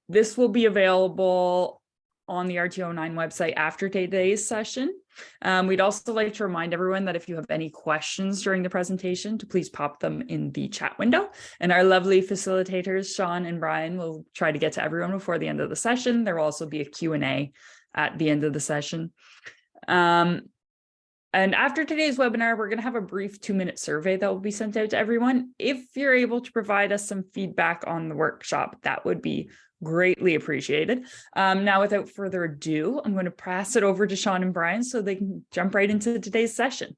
This will be available on the RTO9 website after today's session. We'd also like to remind everyone that if you have any questions during the presentation, to please pop them in the chat window. And our lovely facilitators, Sean and Brian, will try to get to everyone before the end of the session. There will also be a Q&A at the end of the session. And after today's webinar, we're going to have a brief 2-minute survey that will be sent out to everyone. If you're able to provide us some feedback on the workshop, that would be greatly appreciated. Now, without further ado, I'm going to pass it over to Sean and Brian so they can jump right into today's session.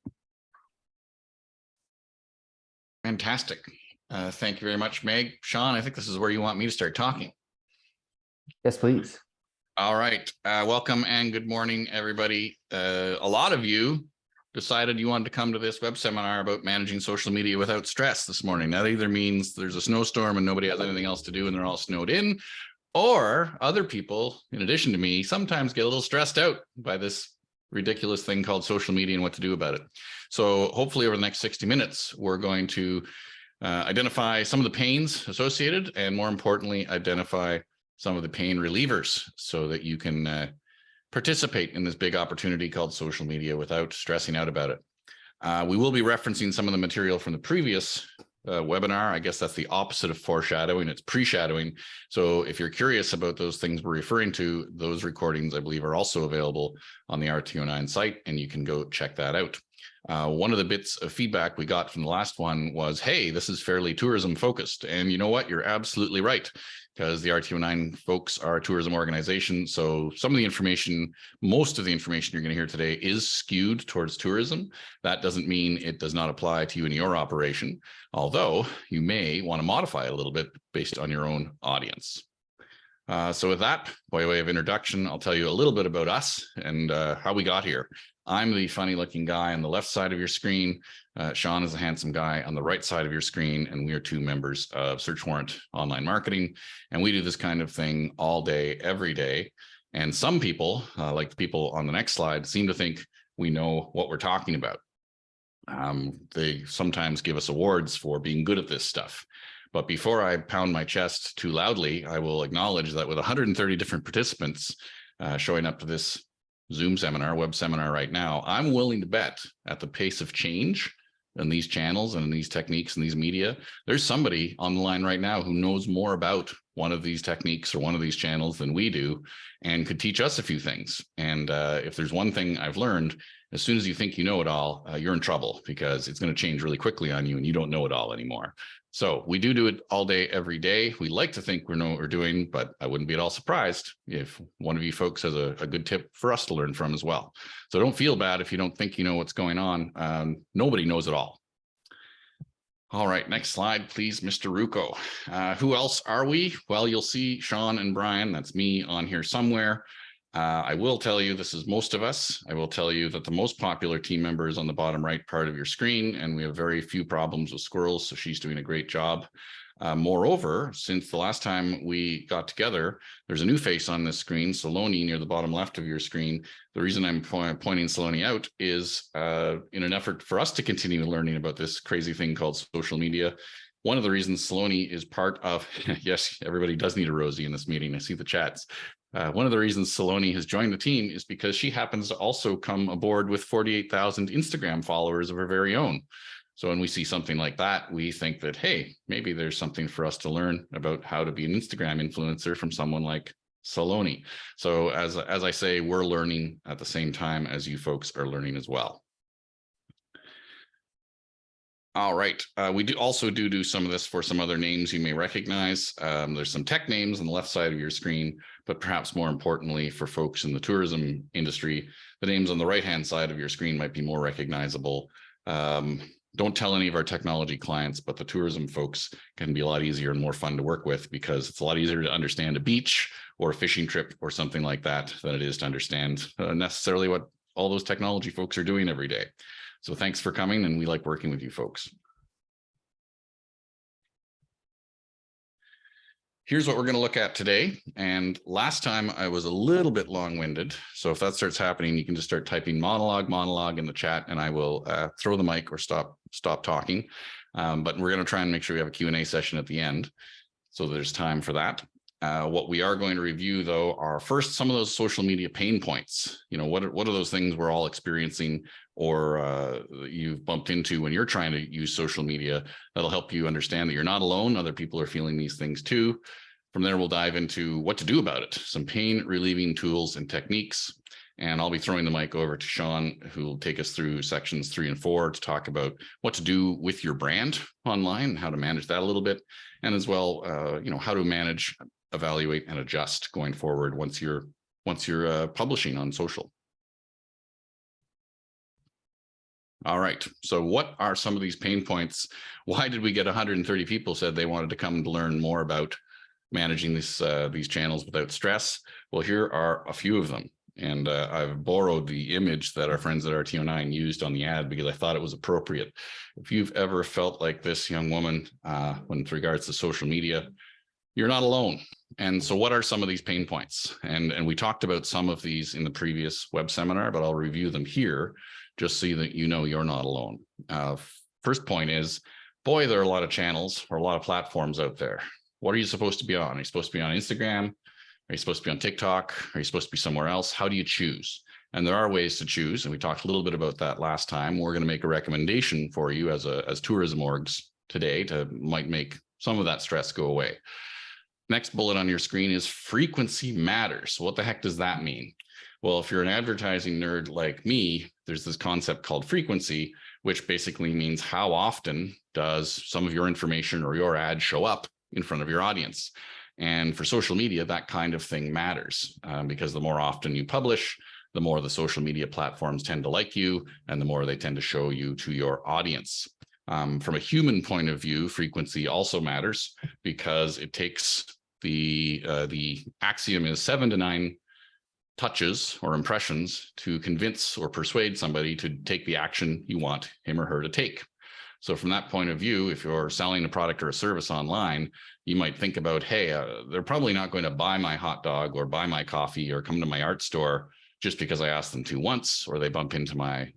Fantastic. Thank you very much, Meg. Sean, I think this is where you want me to start talking. Yes, please. All right. Welcome and good morning, everybody. A lot of you decided you wanted to come to this web seminar about managing social media without stress this morning. That either means there's a snowstorm and nobody has anything else to do and they're all snowed in, or other people, in addition to me, sometimes get a little stressed out by this ridiculous thing called social media and what to do about it. So hopefully over the next 60 minutes, we're going to identify some of the pains associated and, more importantly, identify some of the pain relievers so that you can participate in this big opportunity called social media without stressing out about it. We will be referencing some of the material from the previous webinar. I guess that's the opposite of foreshadowing. It's pre-shadowing. So if you're curious about those things we're referring to, those recordings, I believe, are also available on the RTO9 site, and you can go check that out. One of the bits of feedback we got from the last one was, hey, this is fairly tourism focused. And you know what? You're absolutely right, because the RTO9 folks are a tourism organization. So some of the information, most of the information you're going to hear today is skewed towards tourism. That doesn't mean it does not apply to you and your operation, although you may want to modify it a little bit based on your own audience. So with that, by way of introduction, I'll tell you a little bit about us and how we got here. I'm the funny looking guy on the left side of your screen. Sean is the handsome guy on the right side of your screen, and we are two members of Search Warrant Online Marketing. And we do this kind of thing all day, every day. And some people, like the people on the next slide, seem to think we know what we're talking about. They sometimes give us awards for being good at this stuff. But before I pound my chest too loudly, I will acknowledge that with 130 different participants showing up to this Zoom seminar, web seminar right now, I'm willing to bet at the pace of change in these channels and in these techniques and these media, there's somebody on the line right now who knows more about one of these techniques or one of these channels than we do and could teach us a few things. And if there's one thing I've learned, as soon as you think you know it all, you're in trouble, because it's going to change really quickly on you and you don't know it all anymore. So we do it all day, every day. We like to think we know what we're doing, but I wouldn't be at all surprised if one of you folks has a good tip for us to learn from as well. So don't feel bad if you don't think you know what's going on. Nobody knows it all. All right, next slide, please, Mr. Ruocco. Who else are we? Well, you'll see Sean and Brian. That's me on here somewhere. I will tell you this is most of us. I will tell you that the most popular team member is on the bottom right part of your screen, and we have very few problems with squirrels, so she's doing a great job. Moreover, since the last time we got together, there's a new face on this screen, Saloni, near the bottom left of your screen. The reason I'm pointing Saloni out is in an effort for us to continue learning about this crazy thing called social media. One of the reasons Saloni is part of, yes, everybody does need a Rosie in this meeting. I see the chats. One of the reasons Saloni has joined the team is because she happens to also come aboard with 48,000 Instagram followers of her very own. So when we see something like that, we think that, hey, maybe there's something for us to learn about how to be an Instagram influencer from someone like Saloni. So as I say, we're learning at the same time as you folks are learning as well. All right, we also do some of this for some other names you may recognize. There's some tech names on the left side of your screen, but perhaps more importantly for folks in the tourism industry, the names on the right-hand side of your screen might be more recognizable. Don't tell any of our technology clients, but the tourism folks can be a lot easier and more fun to work with, because it's a lot easier to understand a beach or a fishing trip or something like that than it is to understand necessarily what all those technology folks are doing every day. So thanks for coming, and we like working with you folks. Here's what we're going to look at today. And last time I was a little bit long-winded. So if that starts happening, you can just start typing monologue in the chat, and I will throw the mic or stop talking. But we're going to try and make sure we have a Q&A session at the end. So there's time for that. What we are going to review, though, are first some of those social media pain points. You know, what are those things we're all experiencing or you've bumped into when you're trying to use social media that'll help you understand that you're not alone. Other people are feeling these things too. From there, we'll dive into what to do about it, some pain relieving tools and techniques. And I'll be throwing the mic over to Sean, who will take us through sections 3 and 4 to talk about what to do with your brand online, how to manage that a little bit, and as well, you know, how to manage, evaluate, and adjust going forward once you're publishing on social. All right. So what are some of these pain points? Why did we get 130 people said they wanted to come to learn more about managing these channels without stress? Well, here are a few of them. And I've borrowed the image that our friends at RTO9 used on the ad because I thought it was appropriate. If you've ever felt like this young woman with regards to social media, you're not alone. And so what are some of these pain points? And we talked about some of these in the previous web seminar, but I'll review them here just so that you know you're not alone. First point is, boy, there are a lot of channels or a lot of platforms out there. What are you supposed to be on? Are you supposed to be on Instagram? Are you supposed to be on TikTok? Are you supposed to be somewhere else? How do you choose? And there are ways to choose. And we talked a little bit about that last time. We're going to make a recommendation for you as tourism orgs today to might make some of that stress go away. Next bullet on your screen is frequency matters. So what the heck does that mean? Well, if you're an advertising nerd like me, there's this concept called frequency, which basically means how often does some of your information or your ad show up in front of your audience. And for social media, that kind of thing matters because the more often you publish, the more the social media platforms tend to like you and the more they tend to show you to your audience. From a human point of view, frequency also matters because it takes the axiom is 7 to 9 touches or impressions to convince or persuade somebody to take the action you want him or her to take. So from that point of view, if you're selling a product or a service online, you might think about, hey, they're probably not going to buy my hot dog or buy my coffee or come to my art store just because I asked them to once, or they bump into my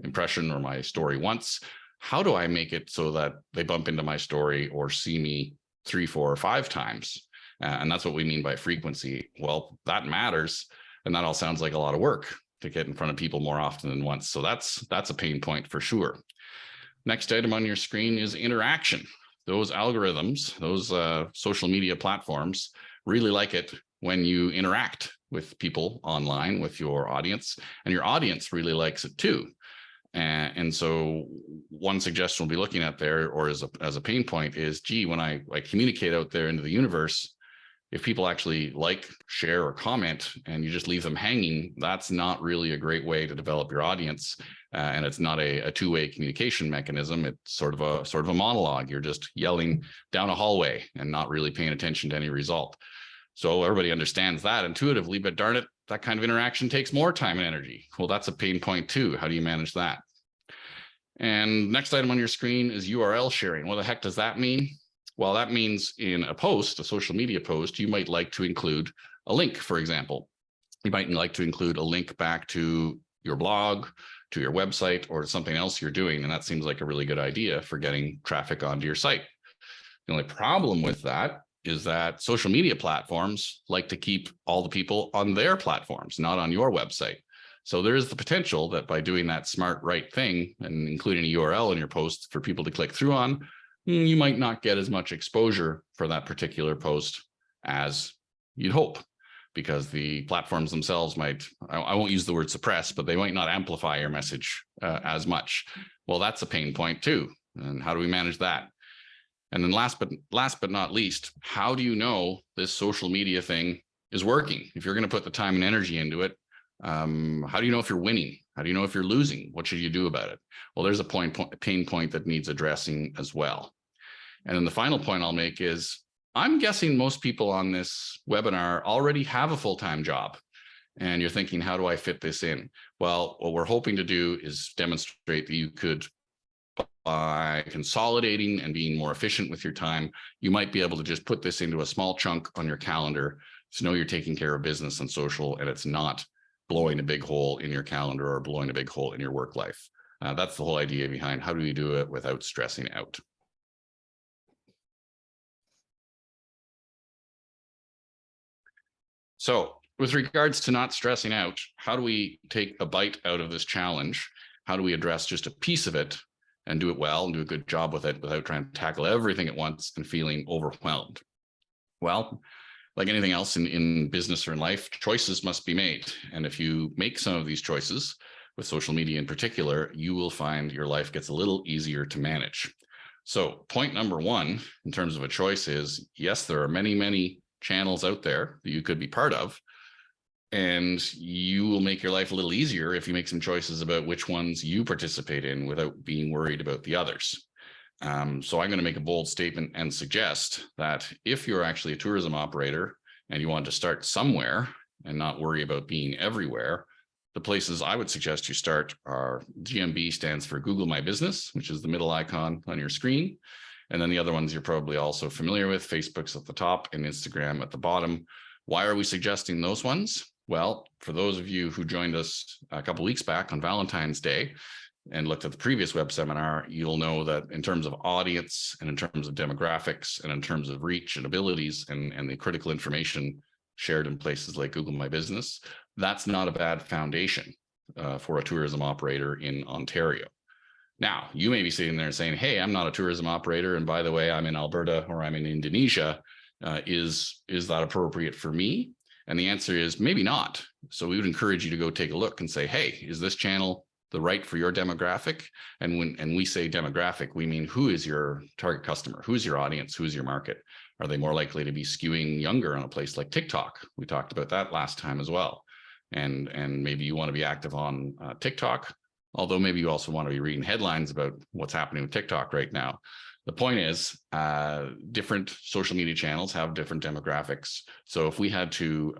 impression or my story once. How do I make it so that they bump into my story or see me 3, 4, or 5 times? And that's what we mean by frequency. Well, that matters. And that all sounds like a lot of work to get in front of people more often than once. So that's a pain point for sure. Next item on your screen is interaction. Those algorithms, those social media platforms really like it when you interact with people online, with your audience, and your audience really likes it too. And so one suggestion we'll be looking at there, or as a pain point, is, gee, when I communicate out there into the universe, if people actually like, share, or comment, and you just leave them hanging, that's not really a great way to develop your audience. And it's not a two-way communication mechanism. It's sort of a monologue. You're just yelling down a hallway and not really paying attention to any result. So everybody understands that intuitively, but darn it, that kind of interaction takes more time and energy. Well, that's a pain point too. How do you manage that? And next item on your screen is URL sharing. What the heck does that mean? Well, that means in a post, a social media post, you might like to include a link, for example. You might like to include a link back to your blog, to your website, or to something else you're doing. And that seems like a really good idea for getting traffic onto your site. The only problem with that is that social media platforms like to keep all the people on their platforms, not on your website. So there is the potential that by doing that smart, right thing and including a URL in your post for people to click through on, you might not get as much exposure for that particular post as you'd hope, because the platforms themselves might, I won't use the word suppress, but they might not amplify your message as much. Well, that's a pain point too. And how do we manage that? And then last but not least, how do you know this social media thing is working? If you're going to put the time and energy into it, how do you know if you're winning? How do you know if you're losing? What should you do about it? Well, there's a pain point that needs addressing as well. And then the final point I'll make is, I'm guessing most people on this webinar already have a full-time job. And you're thinking, how do I fit this in? Well, what we're hoping to do is demonstrate that you could, by consolidating and being more efficient with your time, you might be able to just put this into a small chunk on your calendar to know you're taking care of business and social, and it's not blowing a big hole in your calendar or blowing a big hole in your work life. That's the whole idea behind how do we do it without stressing out. So with regards to not stressing out, how do we take a bite out of this challenge? How do we address just a piece of it and do it well and do a good job with it without trying to tackle everything at once and feeling overwhelmed? Well, like anything else in business or in life, choices must be made. And if you make some of these choices, with social media in particular, you will find your life gets a little easier to manage. So point number one, in terms of a choice is, yes, there are many, many channels out there that you could be part of, and you will make your life a little easier if you make some choices about which ones you participate in without being worried about the others. So I'm going to make a bold statement and suggest that if you're actually a tourism operator and you want to start somewhere and not worry about being everywhere, the places I would suggest you start are GMB stands for Google My Business, which is the middle icon on your screen. And then the other ones you're probably also familiar with, Facebook's at the top and Instagram at the bottom. Why are we suggesting those ones? Well, for those of you who joined us a couple of weeks back on Valentine's Day and looked at the previous web seminar, you'll know that in terms of audience and in terms of demographics and in terms of reach and abilities and the critical information shared in places like Google My Business, that's not a bad foundation for a tourism operator in Ontario. Now, you may be sitting there saying, hey, I'm not a tourism operator. And by the way, I'm in Alberta or I'm in Indonesia. Is that appropriate for me? And the answer is maybe not. So we would encourage you to go take a look and say, hey, is this channel the right for your demographic? And when we say demographic, we mean who is your target customer? Who's your audience? Who's your market? Are they more likely to be skewing younger on a place like TikTok? We talked about that last time as well. And maybe you want to be active on TikTok, although maybe you also want to be reading headlines about what's happening with TikTok right now. The point is, different social media channels have different demographics. So if we had to,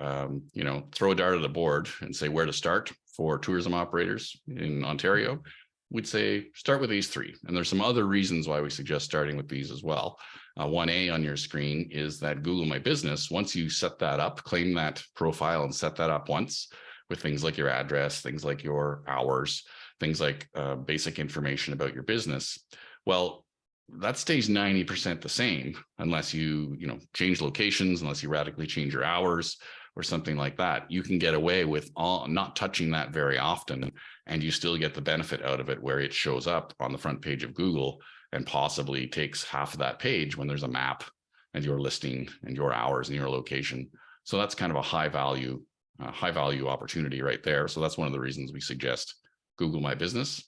throw a dart at the board and say where to start for tourism operators in Ontario, we'd say start with these three. And there's some other reasons why we suggest starting with these as well. 1A on your screen is that Google My Business, once you set that up, claim that profile and set that up once with things like your address, things like your hours, things like basic information about your business. Well, that stays 90% the same unless you change locations, unless you radically change your hours or something like that. You can get away with not touching that very often, and you still get the benefit out of it where it shows up on the front page of Google and possibly takes half of that page when there's a map and your listing and your hours and your location. So that's kind of a high value opportunity right there. So that's one of the reasons we suggest Google My Business.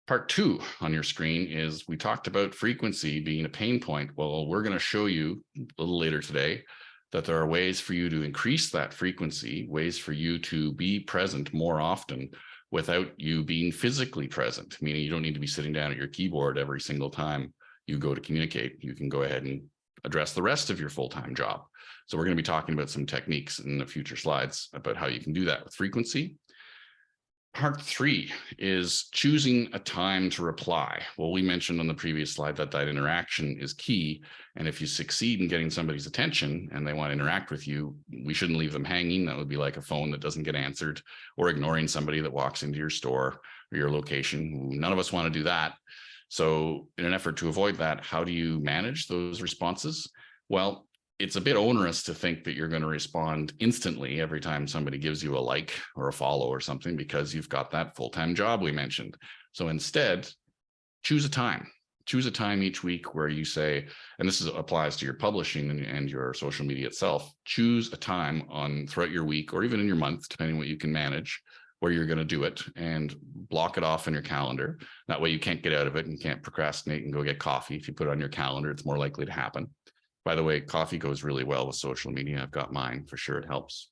Part 2 on your screen is we talked about frequency being a pain point. Well, we're going to show you a little later today that there are ways for you to increase that frequency, ways for you to be present more often without you being physically present, meaning you don't need to be sitting down at your keyboard every single time you go to communicate. You can go ahead and address the rest of your full-time job. So we're going to be talking about some techniques in the future slides about how you can do that with frequency. Part 3 is choosing a time to reply. Well, we mentioned on the previous slide that interaction is key. And if you succeed in getting somebody's attention and they want to interact with you, we shouldn't leave them hanging. That would be like a phone that doesn't get answered, or ignoring somebody that walks into your store or your location. None of us want to do that. So in an effort to avoid that, how do you manage those responses? Well, it's a bit onerous to think that you're going to respond instantly every time somebody gives you a like or a follow or something, because you've got that full-time job we mentioned. So instead, choose a time each week where you say, and this applies to your publishing and your social media itself, choose a time throughout your week or even in your month, depending what you can manage, where you're going to do it, and block it off in your calendar. That way you can't get out of it and can't procrastinate and go get coffee. If you put it on your calendar, it's more likely to happen. By the way, coffee goes really well with social media. I've got mine for sure. It helps.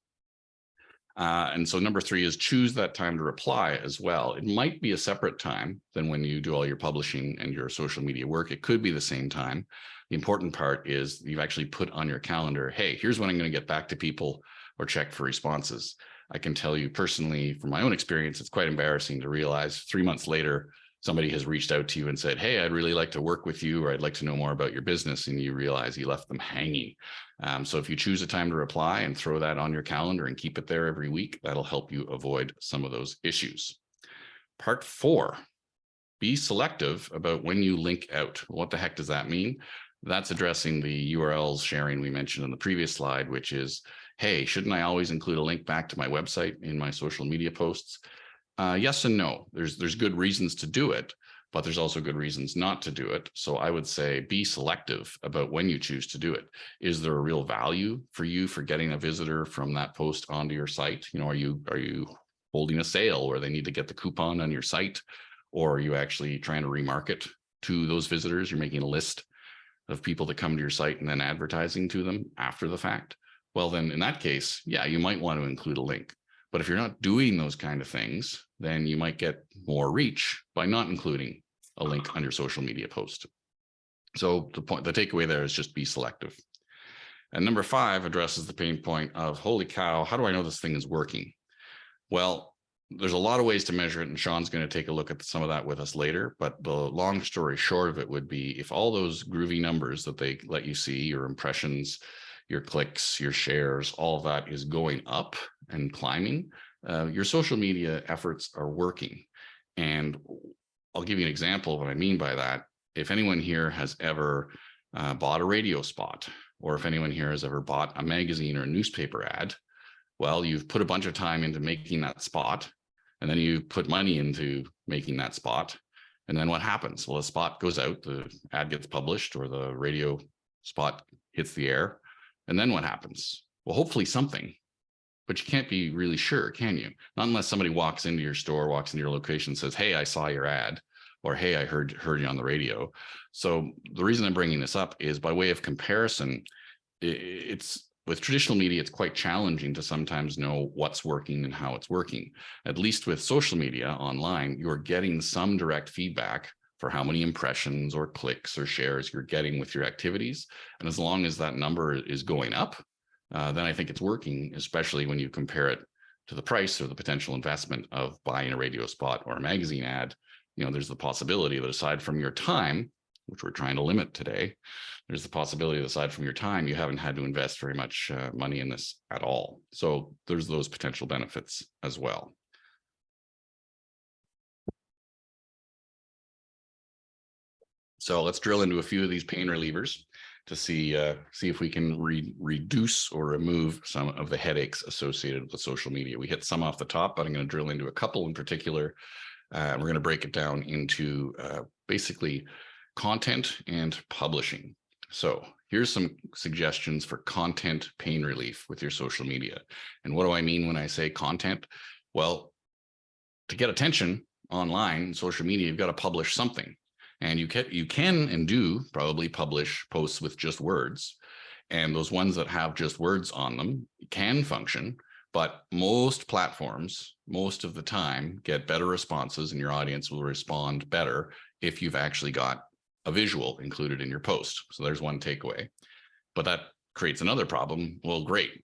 And so number 3 is choose that time to reply as well. It might be a separate time than when you do all your publishing and your social media work. It could be the same time. The important part is you've actually put on your calendar, hey, here's when I'm going to get back to people or check for responses. I can tell you personally, from my own experience, it's quite embarrassing to realize 3 months later, somebody has reached out to you and said, hey, I'd really like to work with you, or I'd like to know more about your business. And you realize you left them hanging. So if you choose a time to reply and throw that on your calendar and keep it there every week, that'll help you avoid some of those issues. Part 4, be selective about when you link out. What the heck does that mean? That's addressing the URLs sharing we mentioned in the previous slide, which is, hey, shouldn't I always include a link back to my website in my social media posts? Yes and no. There's good reasons to do it, but there's also good reasons not to do it. So I would say be selective about when you choose to do it. Is there a real value for you for getting a visitor from that post onto your site? You know, are you holding a sale where they need to get the coupon on your site, or are you actually trying to remarket to those visitors? You're making a list of people that come to your site and then advertising to them after the fact. Well, then in that case, yeah, you might want to include a link. But if you're not doing those kind of things, then you might get more reach by not including a link on your social media post. So the takeaway there is just be selective. And number 5 addresses the pain point of, holy cow, how do I know this thing is working? Well, there's a lot of ways to measure it, and Sean's going to take a look at some of that with us later. But the long story short of it would be, if all those groovy numbers that they let you see, your impressions, your clicks, your shares, all of that is going up and climbing, your social media efforts are working. And I'll give you an example of what I mean by that. If anyone here has ever bought a radio spot, or if anyone here has ever bought a magazine or a newspaper ad, well, you've put a bunch of time into making that spot, and then you put money into making that spot. And then what happens? Well, the spot goes out, the ad gets published, or the radio spot hits the air. And then what happens? Well, hopefully something, but you can't be really sure, can you? Not unless somebody walks into your store, walks into your location, says, hey, I saw your ad, or hey, I heard you on the radio. So the reason I'm bringing this up is by way of comparison. It's with traditional media, it's quite challenging to sometimes know what's working and how it's working. At least with social media online, you're getting some direct feedback for how many impressions or clicks or shares you're getting with your activities. And as long as that number is going up, then I think it's working, especially when you compare it to the price or the potential investment of buying a radio spot or a magazine ad. You know, there's the possibility that aside from your time, which we're trying to limit today, there's the possibility that aside from your time, you haven't had to invest very much money in this at all. So there's those potential benefits as well. So let's drill into a few of these pain relievers to see if we can reduce or remove some of the headaches associated with social media. We hit some off the top, but I'm going to drill into a couple in particular. We're going to break it down into basically content and publishing. So here's some suggestions for content pain relief with your social media. And what do I mean when I say content? Well, to get attention online, social media, you've got to publish something. And you can and do probably publish posts with just words. And those ones that have just words on them can function, but most platforms, most of the time, get better responses, and your audience will respond better if you've actually got a visual included in your post. So there's one takeaway. But that creates another problem. Well, great.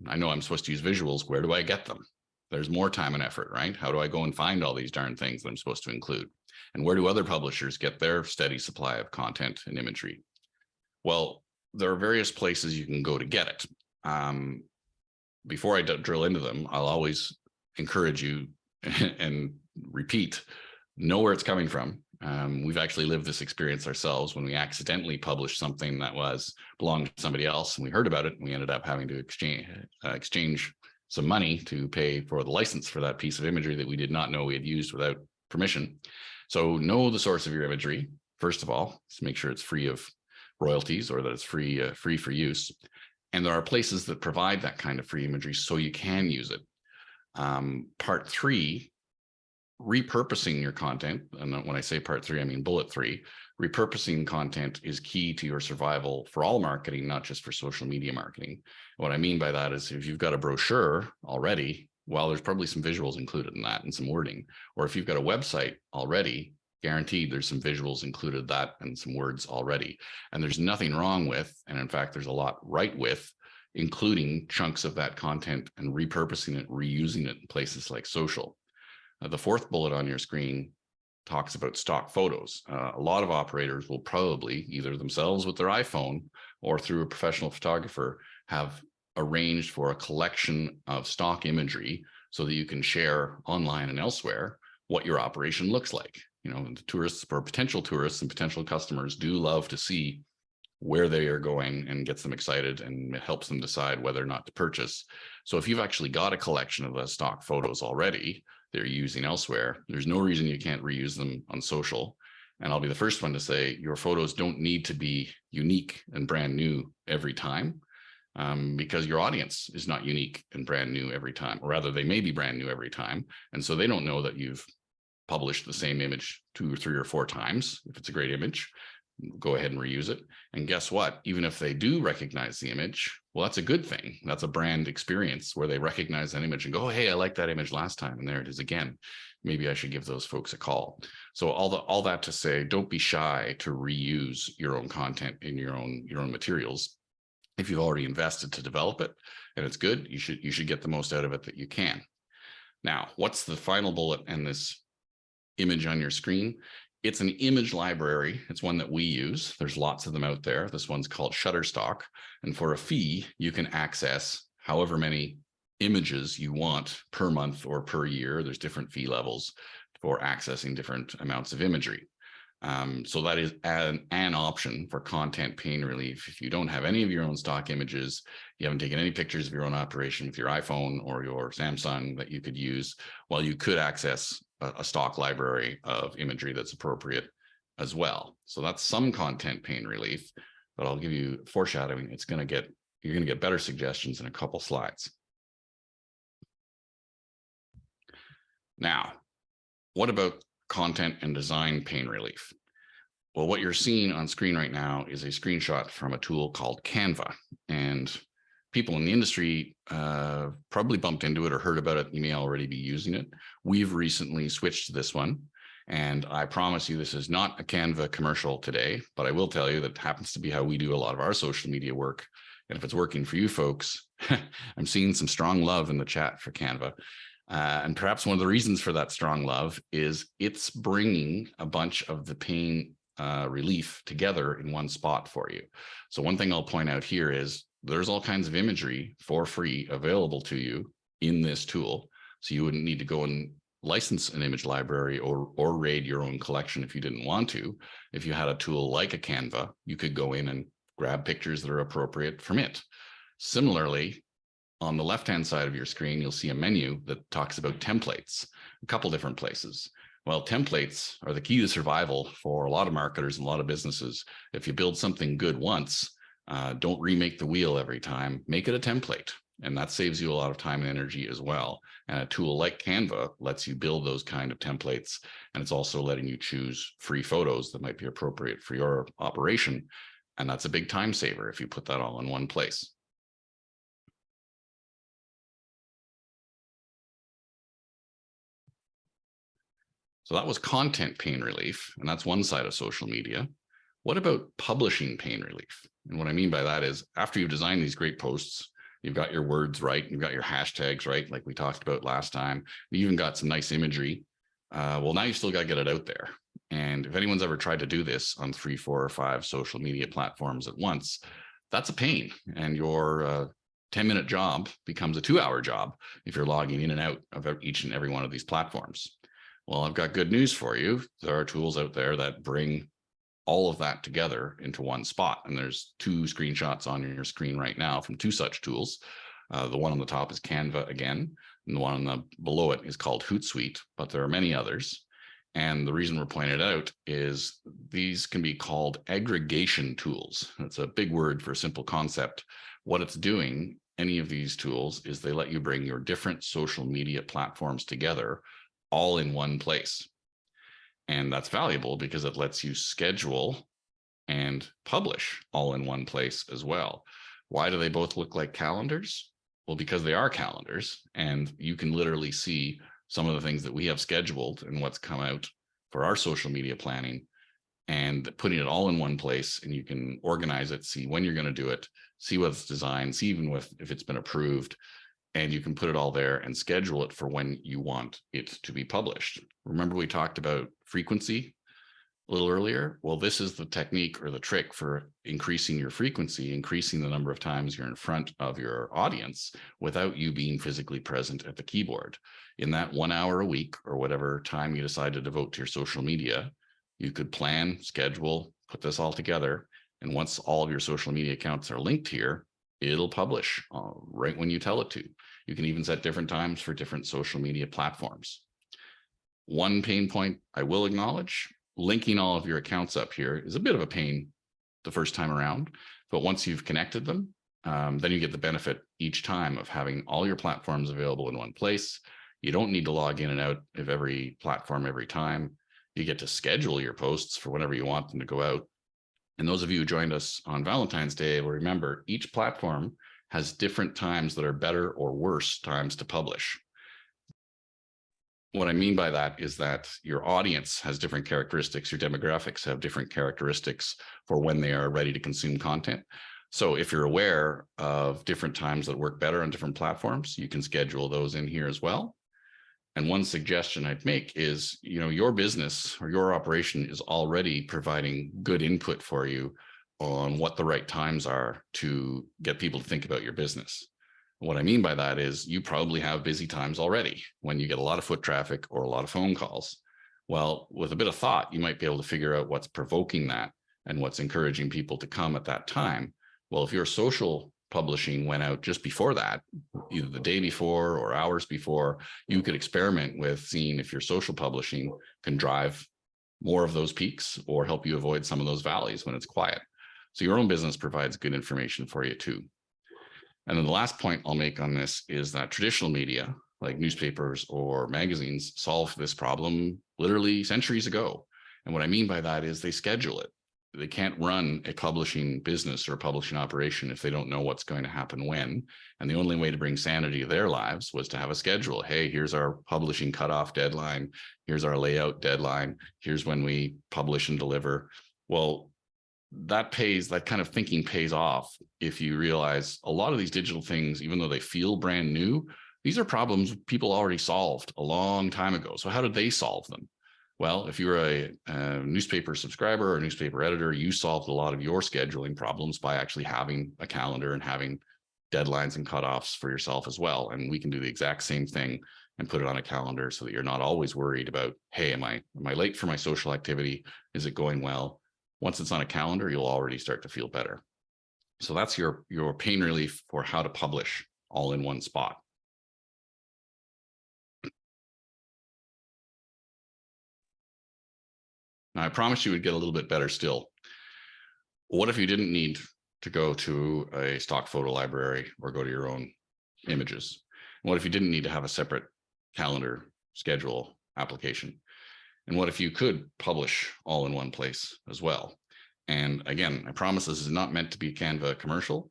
I know I'm supposed to use visuals. Where do I get them? There's more time and effort, right? How do I go and find all these darn things that I'm supposed to include? And where do other publishers get their steady supply of content and imagery? Well, there are various places you can go to get it. Before I drill into them, I'll always encourage you and repeat, know where it's coming from. We've actually lived this experience ourselves when we accidentally published something that belonged to somebody else, and we heard about it, and we ended up having to exchange some money to pay for the license for that piece of imagery that we did not know we had used without permission. So know the source of your imagery, first of all, to make sure it's free of royalties or that it's free for use. And there are places that provide that kind of free imagery so you can use it. Part 3, repurposing your content. And when I say part 3, I mean bullet 3. Repurposing content is key to your survival for all marketing, not just for social media marketing. What I mean by that is if you've got a brochure already, well, there's probably some visuals included in that and some wording. Or if you've got a website already, guaranteed there's some visuals included that and some words already. And there's nothing wrong with, and in fact, there's a lot right with, including chunks of that content and repurposing it, reusing it in places like social. The 4th bullet on your screen talks about stock photos. A lot of operators will probably either themselves with their iPhone or through a professional photographer have arranged for a collection of stock imagery so that you can share online and elsewhere what your operation looks like. You know, the tourists or potential tourists and potential customers do love to see where they are going and gets them excited and it helps them decide whether or not to purchase. So if you've actually got a collection of the stock photos already they're using elsewhere, there's no reason you can't reuse them on social. And I'll be the first one to say your photos don't need to be unique and brand new every time, because your audience is not unique and brand new every time, or rather they may be brand new every time. And so they don't know that you've published the same image 2 or 3 or 4 times. If it's a great image, go ahead and reuse it. And guess what? Even if they do recognize the image, well, that's a good thing. That's a brand experience where they recognize that image and go, hey, I liked that image last time. And there it is again. Maybe I should give those folks a call. So all that to say, don't be shy to reuse your own content in your own materials. If you've already invested to develop it and it's good, you should get the most out of it that you can. Now, what's the final bullet in this image on your screen? It's an image library. It's one that we use. There's lots of them out there. This one's called Shutterstock. And for a fee, you can access however many images you want per month or per year. There's different fee levels for accessing different amounts of imagery. So that is an option for content pain relief. If you don't have any of your own stock images, you haven't taken any pictures of your own operation with your iPhone or your Samsung that you could use, well, you could access a stock library of imagery that's appropriate as well. So that's some content pain relief, but I'll give you foreshadowing. You're going to get better suggestions in a couple slides. Now, what about content and design pain relief? Well, what you're seeing on screen right now is a screenshot from a tool called Canva, and people in the industry probably bumped into it or heard about it. You may already be using it. We've recently switched to this one, and I promise you this is not a Canva commercial today, but I will tell you that happens to be how we do a lot of our social media work. And if it's working for you folks, I'm seeing some strong love in the chat for Canva. And perhaps one of the reasons for that strong love is it's bringing a bunch of the pain relief together in one spot for you. So one thing I'll point out here is there's all kinds of imagery for free available to you in this tool. So you wouldn't need to go and license an image library or raid your own collection if you didn't want to. If you had a tool like a Canva, you could go in and grab pictures that are appropriate from it. Similarly, on the left-hand side of your screen, you'll see a menu that talks about templates, a couple different places. Well, templates are the key to survival for a lot of marketers and a lot of businesses. If you build something good once, don't remake the wheel every time, make it a template. And that saves you a lot of time and energy as well. And a tool like Canva lets you build those kind of templates. And it's also letting you choose free photos that might be appropriate for your operation. And that's a big time saver if you put that all in one place. So that was content pain relief, and that's one side of social media. What about publishing pain relief? And what I mean by that is after you've designed these great posts, you've got your words right, you've got your hashtags right, like we talked about last time, you even got some nice imagery. Well, now you still got to get it out there. And if anyone's ever tried to do this on 3, 4, or 5 social media platforms at once, that's a pain. And your 10-minute job becomes a 2-hour job if you're logging in and out of each and every one of these platforms. Well, I've got good news for you. There are tools out there that bring all of that together into one spot. And there's 2 screenshots on your screen right now from 2 such tools. The one on the top is Canva again, and the one on the below it is called Hootsuite, but there are many others. And the reason we're pointing it out is these can be called aggregation tools. It's a big word for a simple concept. What it's doing, any of these tools, is they let you bring your different social media platforms together all in one place. And that's valuable because it lets you schedule and publish all in one place as well. Why do they both look like calendars? Well, because they are calendars, and you can literally see some of the things that we have scheduled and what's come out for our social media planning, and putting it all in one place, and you can organize it, see when you're going to do it, see what's designed, see even if it's been approved, and you can put it all there and schedule it for when you want it to be published. Remember we talked about frequency a little earlier? Well, this is the technique or the trick for increasing your frequency, increasing the number of times you're in front of your audience without you being physically present at the keyboard. In that 1 hour a week or whatever time you decide to devote to your social media, you could plan, schedule, put this all together, And once all of your social media accounts are linked here, it'll publish right when you tell it to. You can even set different times for different social media platforms. One pain point I will acknowledge, linking all of your accounts up here is a bit of a pain the first time around, but once you've connected them, then you get the benefit each time of having all your platforms available in one place. You don't need to log in and out of every platform every time. You get to schedule your posts for whenever you want them to go out. And those of you who joined us on Valentine's Day will remember each platform has different times that are better or worse times to publish. What I mean by that is that your audience has different characteristics. Your demographics have different characteristics for when they are ready to consume content. So if you're aware of different times that work better on different platforms, you can schedule those in here as well. And one suggestion I'd make is, your business or your operation is already providing good input for you on what the right times are to get people to think about your business. What I mean by that is you probably have busy times already when you get a lot of foot traffic or a lot of phone calls. Well, with a bit of thought, you might be able to figure out what's provoking that and what's encouraging people to come at that time. Well, if your social publishing went out just before that, either the day before or hours before, you could experiment with seeing if your social publishing can drive more of those peaks or help you avoid some of those valleys when it's quiet. So your own business provides good information for you too. And then the last point I'll make on this is that traditional media, like newspapers or magazines, solved this problem literally centuries ago. And what I mean by that is they schedule it. They can't run a publishing business or a publishing operation if they don't know what's going to happen when. And the only way to bring sanity to their lives was to have a schedule. Hey, here's our publishing cutoff deadline. Here's our layout deadline. Here's when we publish and deliver. Well, that kind of thinking pays off if you realize a lot of these digital things, even though they feel brand new, these are problems people already solved a long time ago. So how did they solve them? Well, if you're a newspaper subscriber or a newspaper editor, you solved a lot of your scheduling problems by actually having a calendar and having deadlines and cutoffs for yourself as well. And we can do the exact same thing and put it on a calendar so that you're not always worried about, hey, am I late for my social activity? Is it going well? Once it's on a calendar, you'll already start to feel better. So that's your pain relief for how to publish all in one spot. Now, I promised you would get a little bit better still. What if you didn't need to go to a stock photo library or go to your own images? What if you didn't need to have a separate calendar schedule application? And what if you could publish all in one place as well? And again, I promise this is not meant to be a Canva commercial,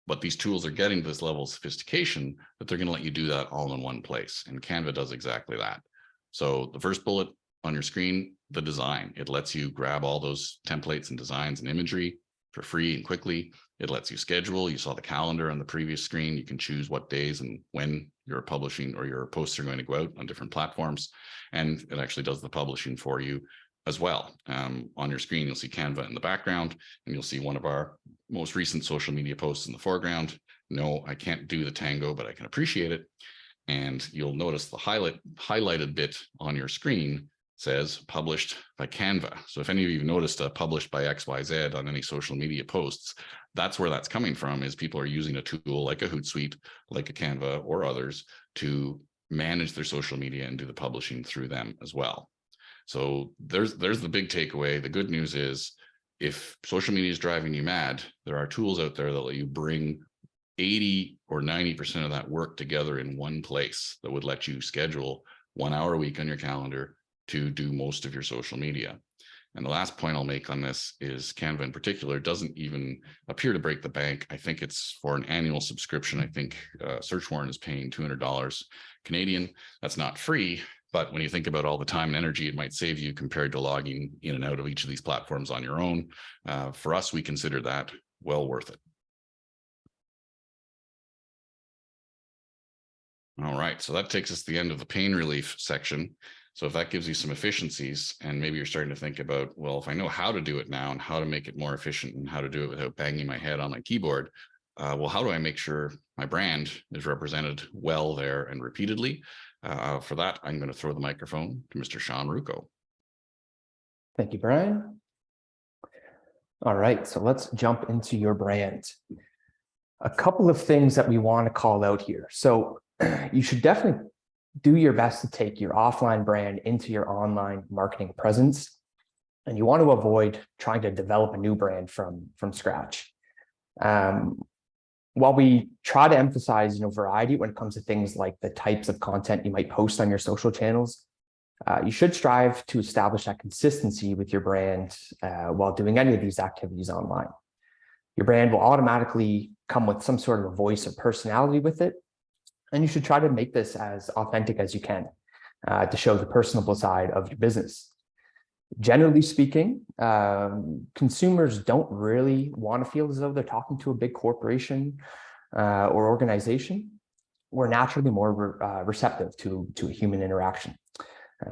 but these tools are getting to this level of sophistication that they're going to let you do that all in one place. And Canva does exactly that. So the first bullet on your screen, the design, it lets you grab all those templates and designs and imagery for free and quickly. It lets you schedule. You saw the calendar on the previous screen. You can choose what days and when your publishing or your posts are going to go out on different platforms. And it actually does the publishing for you as well. On your screen, you'll see Canva in the background, and you'll see one of our most recent social media posts in the foreground. No, I can't do the tango, but I can appreciate it. And you'll notice the highlighted bit on your screen says published by Canva. So if any of you have noticed a published by XYZ on any social media posts, that's where that's coming from, is people are using a tool like a Hootsuite, like a Canva or others to manage their social media and do the publishing through them as well. So there's the big takeaway. The good news is, if social media is driving you mad, there are tools out there that let you bring 80 or 90% of that work together in one place that would let you schedule 1 hour a week on your calendar to do most of your social media. And the last point I'll make on this is Canva in particular doesn't even appear to break the bank. I think it's for an annual subscription. I think Search Warrant is paying $200 Canadian. That's not free, but when you think about all the time and energy it might save you compared to logging in and out of each of these platforms on your own, for us, we consider that well worth it. All right, so that takes us to the end of the pain relief section. So if that gives you some efficiencies, and maybe you're starting to think about, well, if I know how to do it now and how to make it more efficient and how to do it without banging my head on my keyboard, well, how do I make sure my brand is represented well there and repeatedly? For that, I'm going to throw the microphone to Mr. Sean Ruocco. Thank you, Brian. All right, so let's jump into your brand. A couple of things that we want to call out here. So you should definitely do your best to take your offline brand into your online marketing presence. And you want to avoid trying to develop a new brand from scratch. While we try to emphasize, variety when it comes to things like the types of content you might post on your social channels, you should strive to establish that consistency with your brand while doing any of these activities online. Your brand will automatically come with some sort of a voice or personality with it, and you should try to make this as authentic as you can to show the personable side of your business. Generally speaking, consumers don't really want to feel as though they're talking to a big corporation or organization. We're naturally more receptive to a human interaction.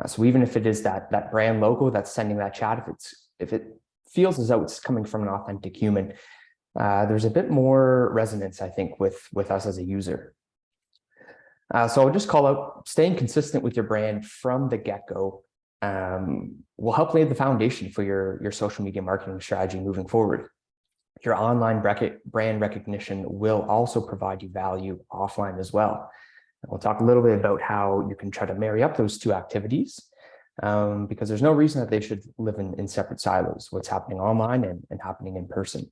So even if it is that brand logo that's sending that chat, if it feels as though it's coming from an authentic human, there's a bit more resonance, I think, with us as a user. So I'll just call out staying consistent with your brand from the get-go will help lay the foundation for your social media marketing strategy moving forward. Your online brand recognition will also provide you value offline as well. And we'll talk a little bit about how you can try to marry up those two activities because there's no reason that they should live in separate silos, what's happening online and happening in person.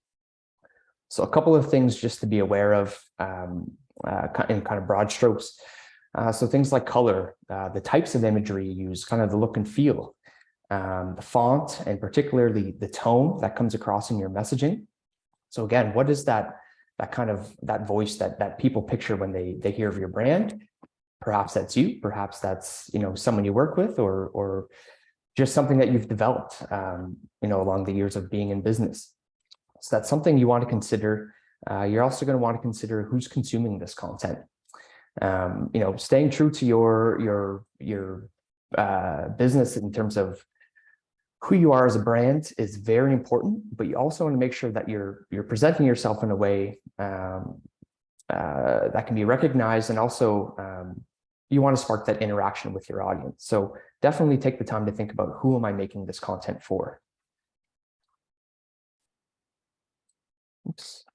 So a couple of things just to be aware of in kind of broad strokes. So things like color, the types of imagery you use, kind of the look and feel, the font, and particularly the tone that comes across in your messaging. So again, what is that voice that people picture when they hear of your brand? Perhaps that's you, perhaps that's someone you work with, or just something that you've developed along the years of being in business. So that's something you want to consider. You're also going to want to consider who's consuming this content. Staying true to your business in terms of who you are as a brand is very important, but you also want to make sure that you're presenting yourself in a way that can be recognized, and also you want to spark that interaction with your audience. So definitely take the time to think about, who am I making this content for? Oops.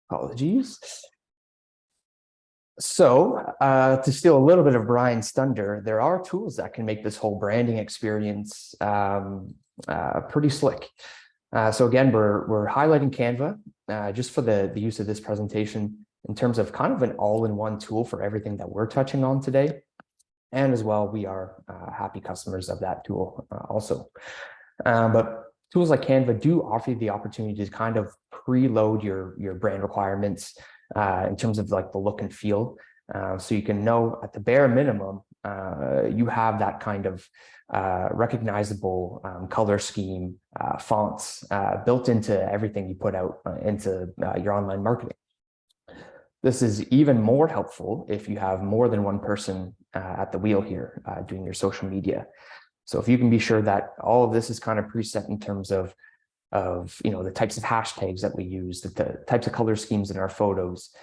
Apologies. So to steal a little bit of Brian's thunder, there are tools that can make this whole branding experience pretty slick. So again, we're highlighting Canva just for the use of this presentation in terms of kind of an all-in-one tool for everything that we're touching on today. And as well, we are happy customers of that tool also. But tools like Canva do offer you the opportunity to kind of preload your brand requirements in terms of like the look and feel. So you can know at the bare minimum, you have that kind of recognizable color scheme, fonts built into everything you put out into your online marketing. This is even more helpful if you have more than one person at the wheel here doing your social media. So if you can be sure that all of this is kind of preset in terms of the types of hashtags that we use, the types of color schemes in our photos,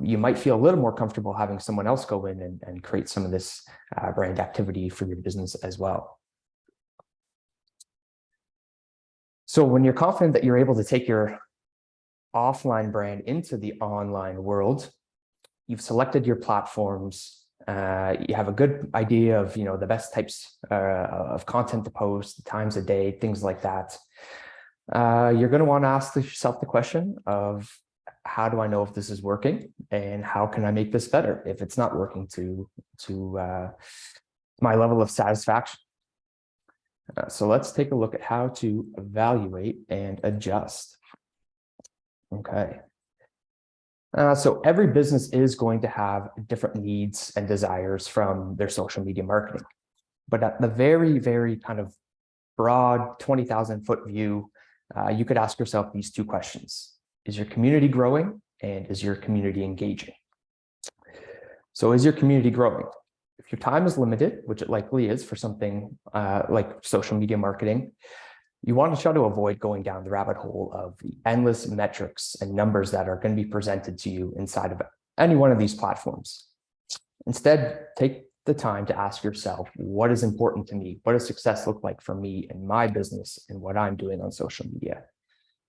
you might feel a little more comfortable having someone else go in and create some of this brand activity for your business as well. So when you're confident that you're able to take your offline brand into the online world, you've selected your platforms, you have a good idea of the best types of content to post, the times of day, things like that. You're going to want to ask yourself the question of, how do I know if this is working, and how can I make this better if it's not working to my level of satisfaction? So let's take a look at how to evaluate and adjust. Okay. So every business is going to have different needs and desires from their social media marketing. But at the very, very kind of broad 20,000-foot view, you could ask yourself these two questions. Is your community growing, and is your community engaging? So is your community growing? If your time is limited, which it likely is for something like social media marketing, you want to try to avoid going down the rabbit hole of the endless metrics and numbers that are going to be presented to you inside of any one of these platforms. Instead, take the time to ask yourself, what is important to me? What does success look like for me and my business and what I'm doing on social media?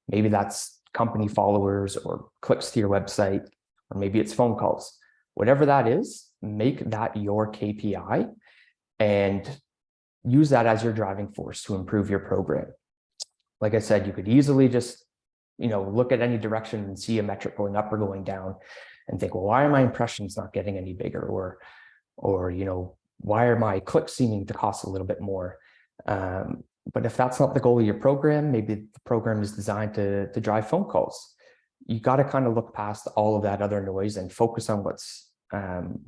Maybe that's company followers or clicks to your website, or maybe it's phone calls. Whatever that is, make that your KPI and use that as your driving force to improve your program. Like I said, you could easily just, look at any direction and see a metric going up or going down and think, well, why are my impressions not getting any bigger? Or why are my clicks seeming to cost a little bit more? But if that's not the goal of your program, maybe the program is designed to drive phone calls. You got to kind of look past all of that other noise and focus on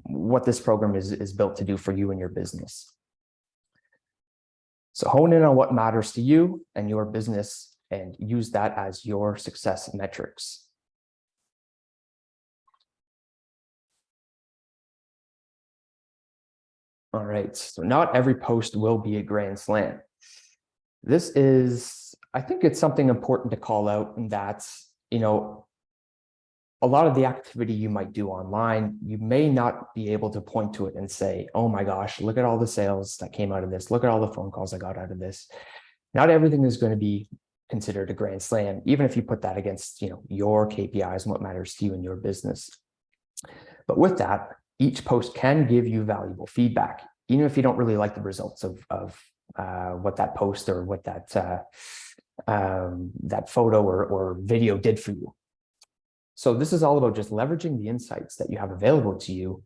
what this program is built to do for you and your business. So hone in on what matters to you and your business and use that as your success metrics. All right, so not every post will be a grand slam. This is, I think it's something important to call out, and that's, a lot of the activity you might do online, you may not be able to point to it and say, oh my gosh, look at all the sales that came out of this. Look at all the phone calls I got out of this. Not everything is going to be considered a grand slam, even if you put that against, your KPIs and what matters to you and your business. But with that, each post can give you valuable feedback, even if you don't really like the results of what that post or what that photo or video did for you. So this is all about just leveraging the insights that you have available to you,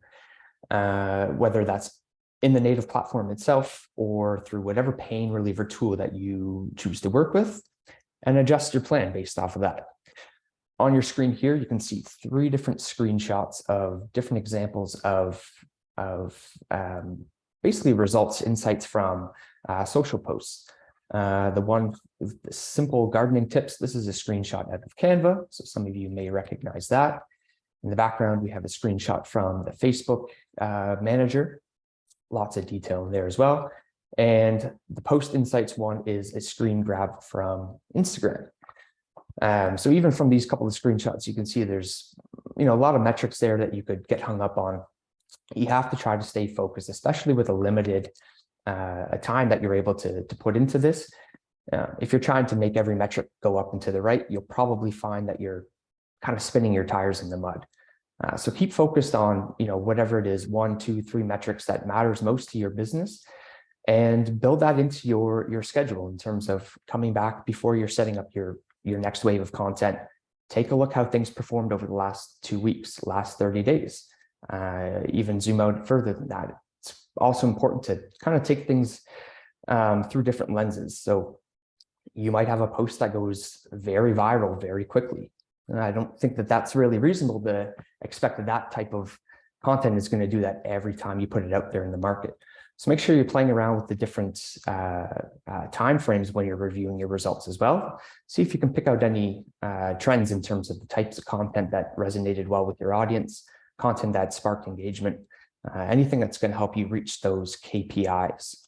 whether that's in the native platform itself or through whatever pain reliever tool that you choose to work with, and adjust your plan based off of that. On your screen here, you can see 3 different screenshots of different examples of basically results, insights from social posts. The one with the simple gardening tips, this is a screenshot out of Canva, so some of you may recognize that. In the background, we have a screenshot from the Facebook manager, lots of detail there as well. And the post insights one is a screen grab from Instagram. So even from these couple of screenshots, you can see there's a lot of metrics there that you could get hung up on. You have to try to stay focused, especially with a limited time that you're able to put into this. If you're trying to make every metric go up and to the right, you'll probably find that you're kind of spinning your tires in the mud. So keep focused on whatever it is, 1, 2, 3 metrics that matters most to your business, and build that into your schedule in terms of coming back before you're setting up your next wave of content. Take a look how things performed over the last 2 weeks, last 30 days. Even zoom out further than that. It's also important to kind of take things through different lenses. So you might have a post that goes very viral very quickly. And I don't think that that's really reasonable to expect that type of content is going to do that every time you put it out there in the market. So make sure you're playing around with the different time frames when you're reviewing your results as well. See if you can pick out any trends in terms of the types of content that resonated well with your audience, content that sparked engagement, anything that's going to help you reach those KPIs.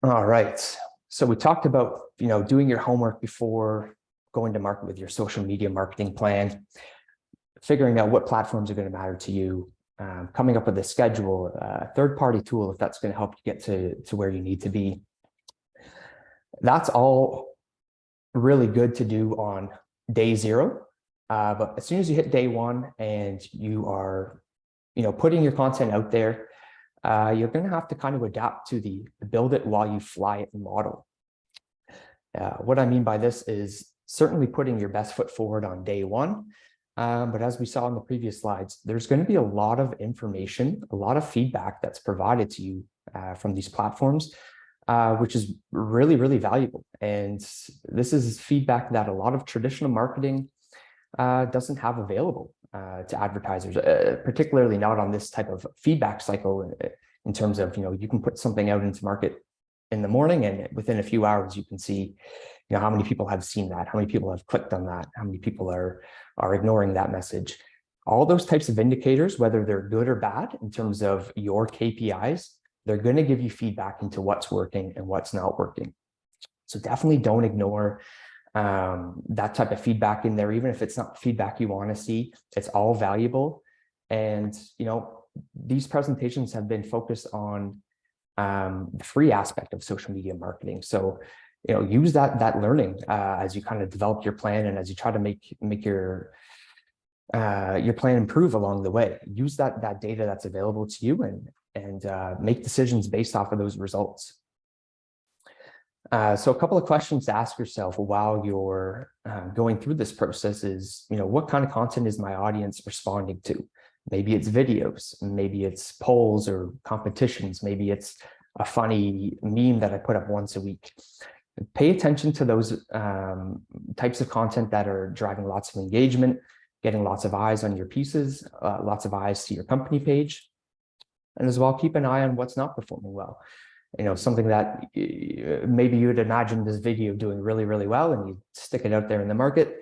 All right. So we talked about, doing your homework before going to market with your social media marketing plan, figuring out what platforms are going to matter to you, coming up with a schedule, a third-party tool if that's going to help you get to where you need to be. That's all really good to do on day 0. But as soon as you hit day 1 and you are, putting your content out there, you're going to have to kind of adapt to the build it while you fly it model. What I mean by this is certainly putting your best foot forward on day 1. But as we saw in the previous slides, there's going to be a lot of information, a lot of feedback that's provided to you from these platforms, which is really, really valuable. And this is feedback that a lot of traditional marketing doesn't have available to advertisers, particularly not on this type of feedback cycle in terms of, you can put something out into market in the morning and within a few hours, you can see, how many people have seen that, how many people have clicked on that, how many people are ignoring that message. All those types of indicators, whether they're good or bad in terms of your KPIs, they're going to give you feedback into what's working and what's not working. So definitely don't ignore that type of feedback in there, even if it's not feedback you want to see, it's all valuable. And, these presentations have been focused on the free aspect of social media marketing. So, use that learning as you kind of develop your plan and as you try to make your plan improve along the way. Use that data that's available to you and make decisions based off of those results. So a couple of questions to ask yourself while you're going through this process is, what kind of content is my audience responding to? Maybe it's videos, maybe it's polls or competitions, maybe it's a funny meme that I put up once a week. Pay attention to those types of content that are driving lots of engagement, getting lots of eyes on your pieces, lots of eyes to your company page. And as well, keep an eye on what's not performing well. Something that maybe you would imagine this video doing really, really well, and you stick it out there in the market,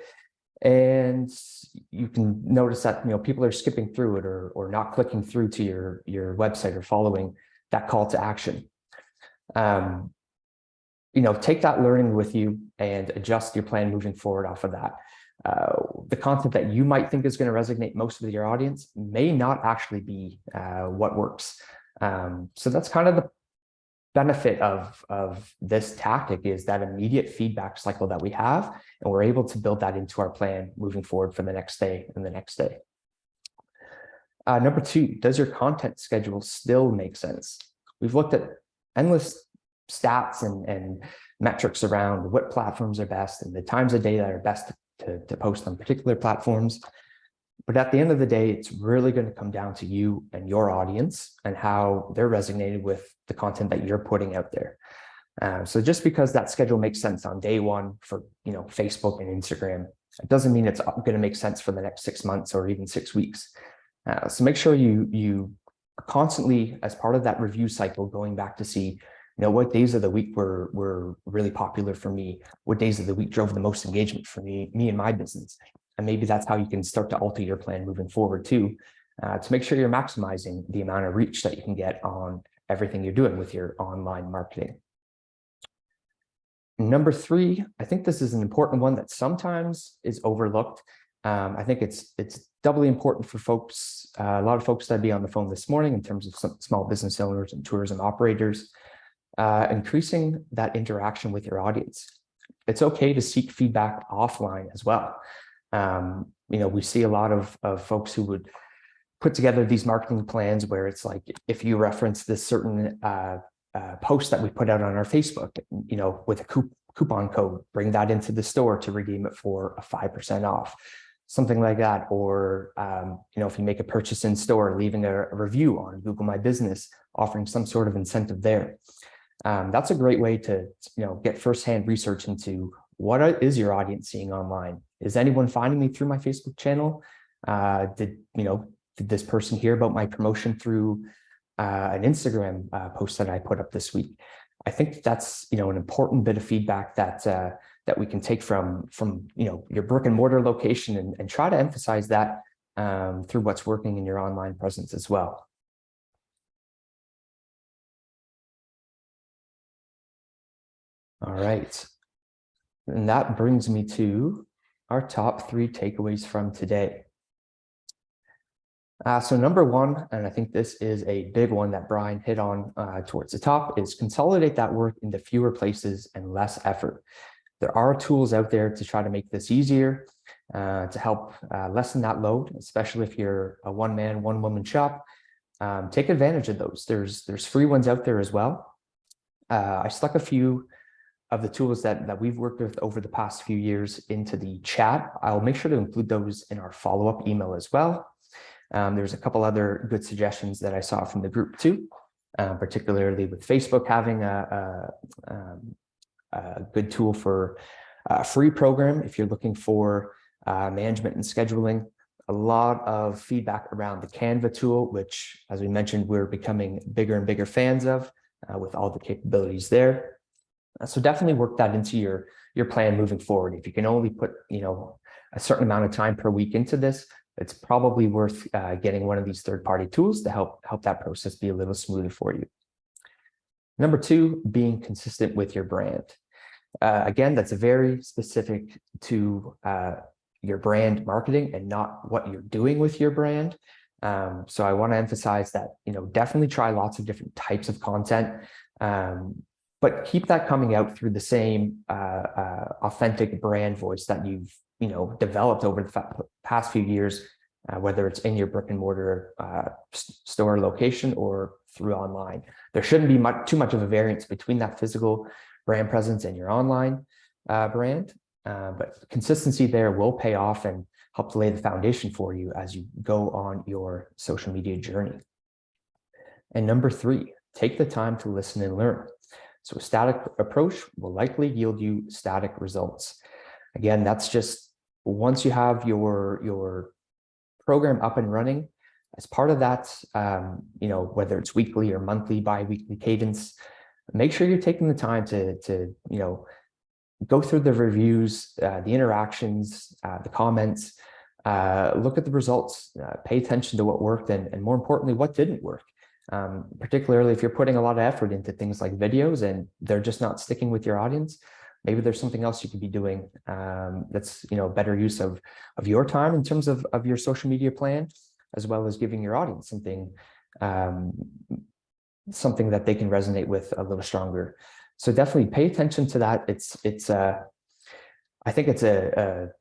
and you can notice that people are skipping through it or not clicking through to your website or following that call to action. Take that learning with you and adjust your plan moving forward off of that. The content that you might think is going to resonate most with your audience may not actually be what works. So that's kind of the benefit of this tactic, is that immediate feedback cycle that we have, and we're able to build that into our plan moving forward for the next day and the next day. Number 2, does your content schedule still make sense? We've looked at endless stats and metrics around what platforms are best and the times of day that are best to post on particular platforms. But at the end of the day, it's really going to come down to you and your audience and how they're resonated with the content that you're putting out there. So just because that schedule makes sense on day one for Facebook and Instagram, it doesn't mean it's going to make sense for the next 6 months or even 6 weeks. So make sure you are constantly, as part of that review cycle, going back to see what days of the week were really popular for me, what days of the week drove the most engagement for me and my business. And maybe that's how you can start to alter your plan moving forward too, to make sure you're maximizing the amount of reach that you can get on everything you're doing with your online marketing. Number 3, I think this is an important one that sometimes is overlooked. I think it's doubly important for folks, a lot of folks that be on the phone this morning in terms of some small business owners and tourism operators, increasing that interaction with your audience. It's okay to seek feedback offline as well. We see a lot of folks who would put together these marketing plans where it's like, if you reference this certain post that we put out on our Facebook, with a coupon code, bring that into the store to redeem it for a 5% off, something like that. Or, if you make a purchase in store, leaving a review on Google My Business, offering some sort of incentive there. That's a great way to, get firsthand research into what is your audience seeing online. Is anyone finding me through my Facebook channel? Did this person hear about my promotion through an Instagram post that I put up this week? I think that's, an important bit of feedback that we can take from your brick and mortar location and try to emphasize that through what's working in your online presence as well. All right. And that brings me to our top 3 takeaways from today. So number 1, and I think this is a big one that Brian hit on towards the top, is consolidate that work into fewer places and less effort. There are tools out there to try to make this easier, to help lessen that load, especially if you're a one-man, one-woman shop. Take advantage of those. There's free ones out there as well. I stuck a few of the tools that we've worked with over the past few years into the chat. I'll make sure to include those in our follow-up email as well. There's a couple other good suggestions that I saw from the group too, particularly with Facebook having a good tool for a free program if you're looking for management and scheduling. A lot of feedback around the Canva tool, which, as we mentioned, we're becoming bigger and bigger fans of with all the capabilities there. So definitely work that into your plan moving forward. If you can only put a certain amount of time per week into this, it's probably worth getting one of these third-party tools to help that process be a little smoother for you. Number 2, being consistent with your brand. Again, that's very specific to your brand marketing and not what you're doing with your brand. So I want to emphasize that, definitely try lots of different types of content, but keep that coming out through the same authentic brand voice that you've, developed over the past few years, whether it's in your brick and mortar store location or through online. There shouldn't be too much of a variance between that physical brand presence and your online brand, but consistency there will pay off and help to lay the foundation for you as you go on your social media journey. And number 3, take the time to listen and learn. So a static approach will likely yield you static results. Again, that's just once you have your program up and running, as part of that, whether it's weekly or monthly, bi-weekly cadence, make sure you're taking the time to go through the reviews, the interactions, the comments, look at the results, pay attention to what worked and more importantly, what didn't work. Particularly if you're putting a lot of effort into things like videos and they're just not sticking with your audience, maybe there's something else you could be doing that's better use of your time in terms of your social media plan, as well as giving your audience something that they can resonate with a little stronger. So definitely pay attention to that. I think it's an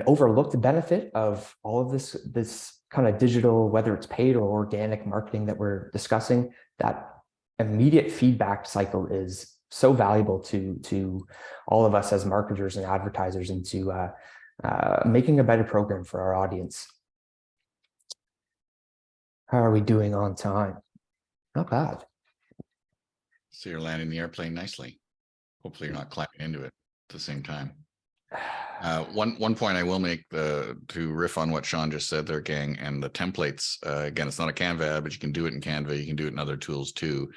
overlooked benefit of all of this kind of digital, whether it's paid or organic marketing that we're discussing. That immediate feedback cycle is so valuable to all of us as marketers and advertisers into making a better program for our audience. How are we doing on time? Not bad. So you're landing the airplane nicely. Hopefully you're not climbing into it at the same time. One point I will make to riff on what Sean just said there, gang, and the templates. Again, it's not a Canva ad, but you can do it in Canva. You can do it in other tools too.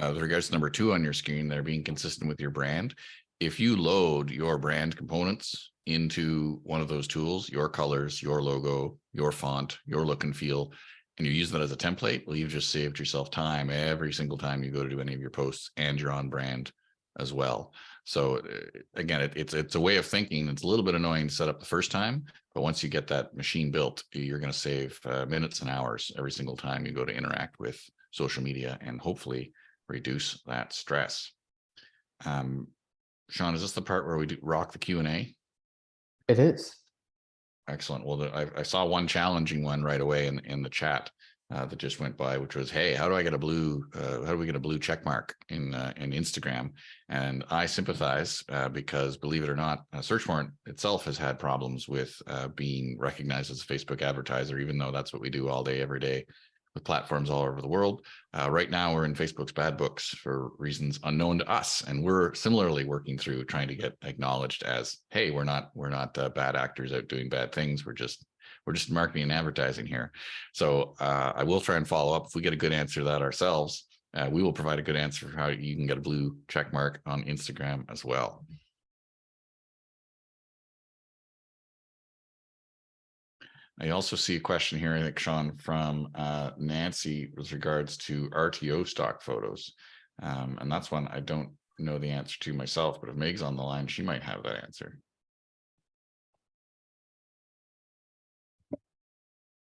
With regards to number 2 on your screen, they're being consistent with your brand. If you load your brand components into one of those tools, your colors, your logo, your font, your look and feel, and you use that as a template, well, you've just saved yourself time every single time you go to do any of your posts, and you're on brand as well. So again, it's a way of thinking. It's a little bit annoying to set up the first time, but once you get that machine built, you're going to save minutes and hours every single time you go to interact with social media and hopefully reduce that stress. Sean, is this the part where we rock the Q&A? It is. Excellent. Well, I saw one challenging one right away in the chat that just went by, which was, hey, how do we get a blue check mark in Instagram? And I sympathize because, believe it or not, Searchwarrant itself has had problems with being recognized as a Facebook advertiser, even though that's what we do all day, every day with platforms all over the world. Right now, we're in Facebook's bad books for reasons unknown to us, and we're similarly working through trying to get acknowledged as, hey, we're not bad actors out doing bad things. We're just marketing and advertising here. So I will try and follow up. If we get a good answer to that ourselves, we will provide a good answer for how you can get a blue check mark on Instagram as well. I also see a question here, I think, Sean, from Nancy with regards to RTO stock photos. And that's one I don't know the answer to myself, but if Meg's on the line, she might have that answer.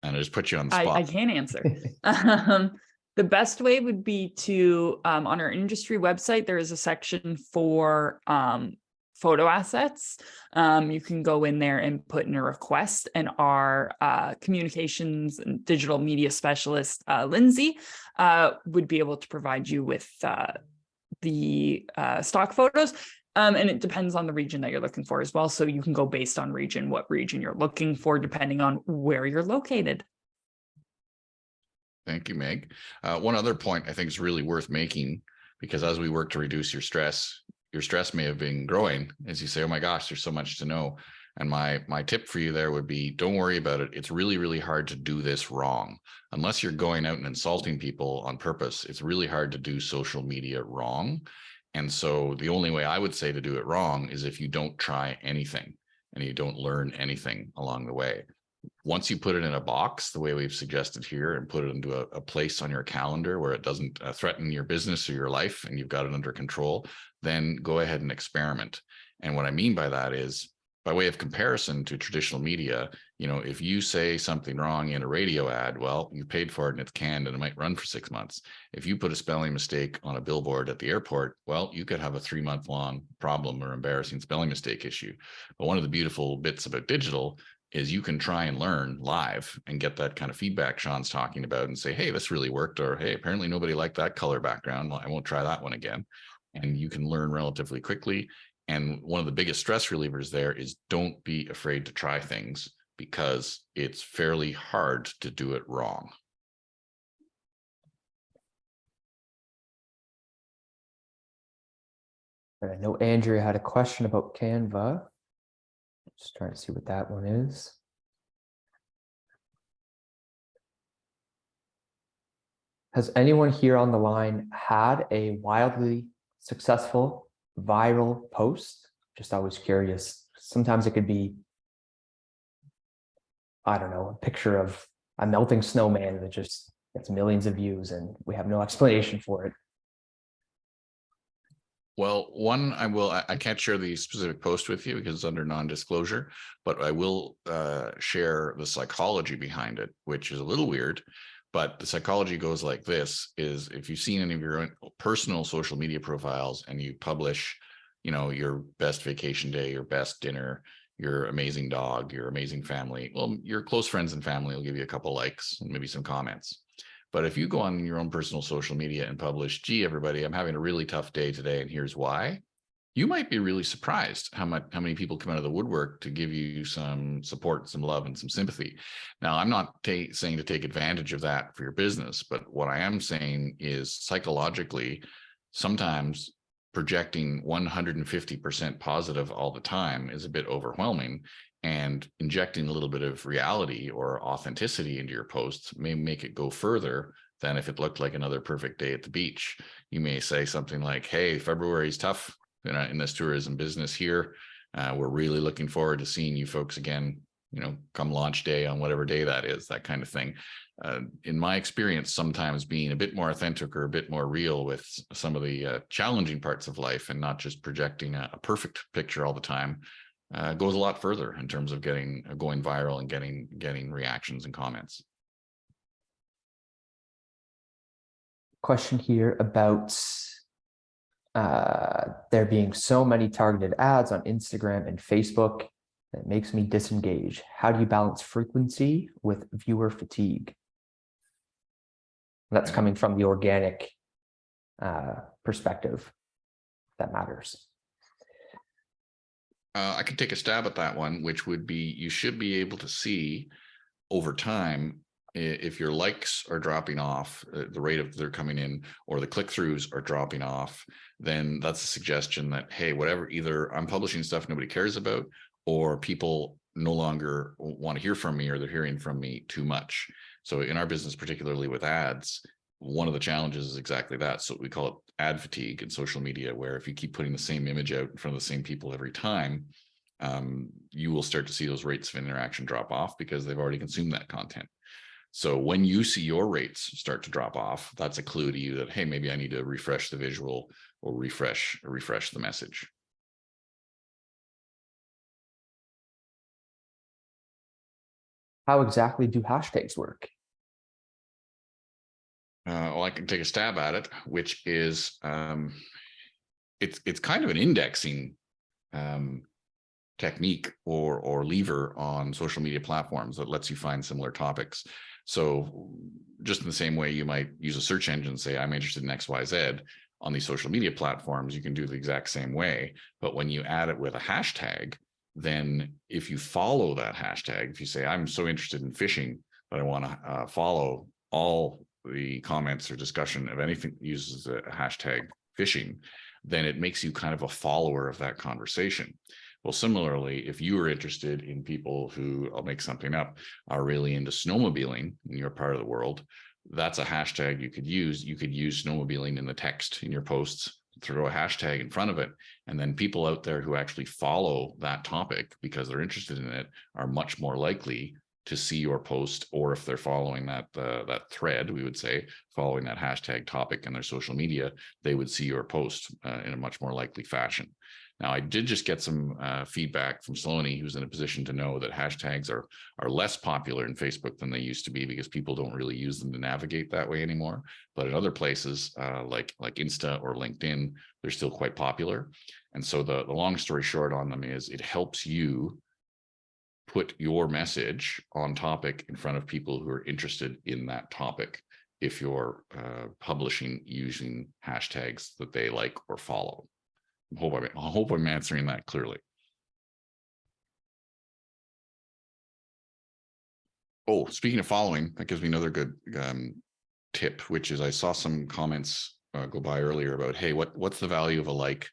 And I just put you on the spot. I can answer. The best way would be to, on our industry website, there is a section for photo assets. You can go in there and put in a request, and our communications and digital media specialist, Lindsay, would be able to provide you with the stock photos. And it depends on the region that you're looking for as well. So you can go based on region, what region you're looking for, depending on where you're located. Thank you, Meg. One other point I think is really worth making, because as we work to reduce your stress may have been growing as you say, oh my gosh, there's so much to know. And my tip for you there would be, don't worry about it. It's really, really hard to do this wrong. Unless you're going out and insulting people on purpose, it's really hard to do social media wrong. And so the only way I would say to do it wrong is if you don't try anything and you don't learn anything along the way. once you put it in a box, the way we've suggested here, and put it into a place on your calendar where it doesn't threaten your business or your life, and you've got it under control, then go ahead and experiment. And what I mean by that is, by way of comparison to traditional media, you know, if you say something wrong in a radio ad, well, you paid for it and it's canned and it might run for 6 months. If you put a spelling mistake on a billboard at the airport, well, you could have a 3-month-long problem or embarrassing spelling mistake issue. But one of the beautiful bits about digital is you can try and learn live and get that kind of feedback Sean's talking about and say, hey, this really worked, or hey, apparently nobody liked that color background. Well, I won't try that one again. And you can learn relatively quickly. And one of the biggest stress relievers there is don't be afraid to try things, because it's fairly hard to do it wrong. I know Andrea had a question about Canva. Just trying to see what that one is. Has anyone here on the line had a wildly successful viral post? Just always curious. Sometimes it could be, I don't know, a picture of a melting snowman that just gets millions of views and we have no explanation for it. Well, one, I can't share the specific post with you because it's under non-disclosure, but I will share the psychology behind it, which is a little weird. But the psychology goes like this: is if you've seen any of your own personal social media profiles and you publish, you know, your best vacation day, your best dinner, your amazing dog, your amazing family, well, your close friends and family will give you a couple likes and maybe some comments. But if you go on your own personal social media and publish, gee, everybody, I'm having a really tough day today, and here's why, you might be really surprised how many people come out of the woodwork to give you some support, some love, and some sympathy. Now, I'm not saying to take advantage of that for your business, but what I am saying is psychologically, sometimes projecting 150% positive all the time is a bit overwhelming, and injecting a little bit of reality or authenticity into your posts may make it go further than if it looked like another perfect day at the beach. You may say something like, hey, February is tough in this tourism business here. We're really looking forward to seeing you folks again, you know, come launch day on whatever day that is, that kind of thing. In my experience, sometimes being a bit more authentic or a bit more real with some of the challenging parts of life, and not just projecting a perfect picture all the time, goes a lot further in terms of going viral and getting reactions and comments. Question here about there being so many targeted ads on Instagram and Facebook that makes me disengage. How do you balance frequency with viewer fatigue? That's coming from the organic perspective. That matters. I can take a stab at that one, which would be, you should be able to see over time if your likes are dropping off, the rate of they're coming in, or the click-throughs are dropping off, then that's a suggestion that, hey, whatever, either I'm publishing stuff nobody cares about, or people no longer want to hear from me, or they're hearing from me too much. So in our business, particularly with ads, one of the challenges is exactly that. So we call it ad fatigue in social media, where if you keep putting the same image out in front of the same people every time, you will start to see those rates of interaction drop off because they've already consumed that content. So when you see your rates start to drop off, that's a clue to you that, hey, maybe I need to refresh the visual or refresh the message. How exactly do hashtags work? Well, I can take a stab at it, which is it's kind of an indexing technique or lever on social media platforms that lets you find similar topics. So just in the same way you might use a search engine and say, I'm interested in XYZ, on these social media platforms, you can do the exact same way. But when you add it with a hashtag, then if you follow that hashtag, if you say, I'm so interested in fishing, but I want to follow all the comments or discussion of anything that uses a hashtag fishing, then it makes you kind of a follower of that conversation. Well, similarly, if you are interested in people who, I'll make something up, are really into snowmobiling in your part of the world, that's a hashtag you could use. You could use snowmobiling in the text in your posts, throw a hashtag in front of it, and then people out there who actually follow that topic because they're interested in it are much more likely to see your post, or if they're following that thread, we would say, following that hashtag topic in their social media, they would see your post in a much more likely fashion. Now, I did just get some feedback from Saloni, who's in a position to know that hashtags are less popular in Facebook than they used to be, because people don't really use them to navigate that way anymore. But in other places, like Insta or LinkedIn, they're still quite popular. And so the long story short on them is it helps you put your message on topic in front of people who are interested in that topic if you're publishing using hashtags that they like or follow. I hope I'm answering that clearly. Oh, speaking of following, that gives me another good tip, which is I saw some comments go by earlier about, hey, what's the value of a like,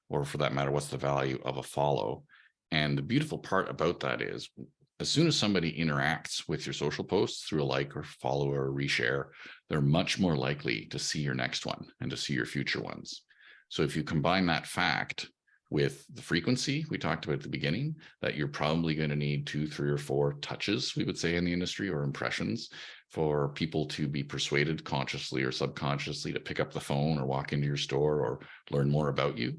or for that matter, what's the value of a follow? And the beautiful part about that is, as soon as somebody interacts with your social posts through a like or follow or reshare, they're much more likely to see your next one and to see your future ones. So if you combine that fact with the frequency we talked about at the beginning, that you're probably going to need 2, 3, or 4 touches, we would say in the industry, or impressions, for people to be persuaded consciously or subconsciously to pick up the phone or walk into your store or learn more about you.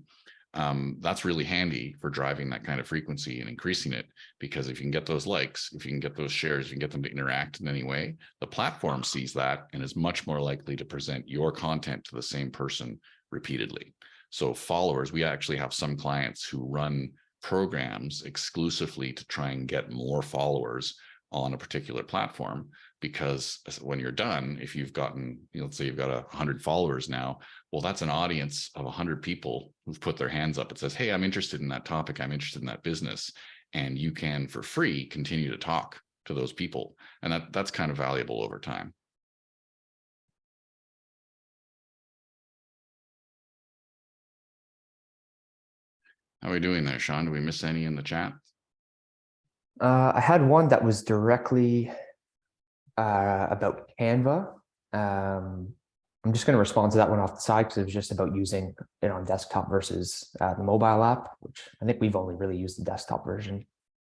That's really handy for driving that kind of frequency and increasing it, because if you can get those likes, if you can get those shares, you can get them to interact in any way, the platform sees that and is much more likely to present your content to the same person repeatedly. So followers, we actually have some clients who run programs exclusively to try and get more followers on a particular platform, because when you're done, if you've gotten, let's say you've got 100 followers now, well, that's an audience of 100 people who've put their hands up and says, hey, I'm interested in that topic, I'm interested in that business, and you can, for free, continue to talk to those people. And that's kind of valuable over time. How are we doing there, Sean? Do we miss any in the chat? I had one that was directly about Canva. I'm just going to respond to that one off the side, because it was just about using it on desktop versus the mobile app, which I think we've only really used the desktop version.